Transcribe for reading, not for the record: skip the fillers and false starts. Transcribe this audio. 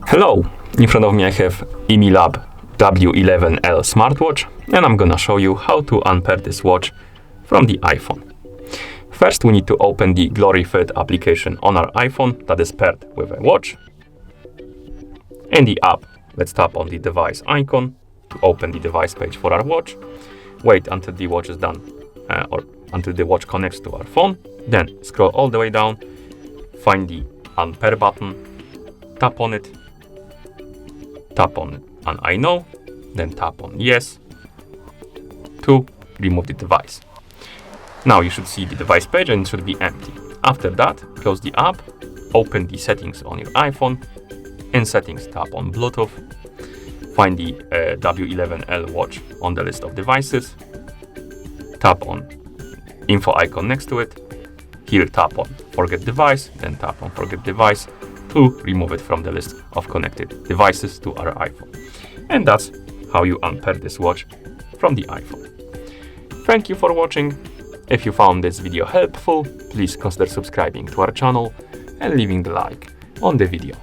Hello, in front of me I have Imilab W11L smartwatch, and I'm gonna show you how to unpair this watch from the iPhone. First, we need to open the glorified application on our iPhone that is paired with a watch. In the app, let's tap on the device icon to open the device page for our watch. Wait until the watch is done, or until the watch connects to our phone. Then scroll all the way down, find the Unpair button, tap on it, tap on I know, then tap on yes to remove the device. Now you should see the device page and it should be empty. After that, close the app, open the settings on your iPhone. In settings, tap on Bluetooth, find the W11L watch on the list of devices, tap on info icon next to it. Here tap on forget device, then tap on forget device to remove it from the list of connected devices to our iPhone. And that's how you unpair this watch from the iPhone. Thank you for watching. If you found this video helpful, please consider subscribing to our channel and leaving the like on the video.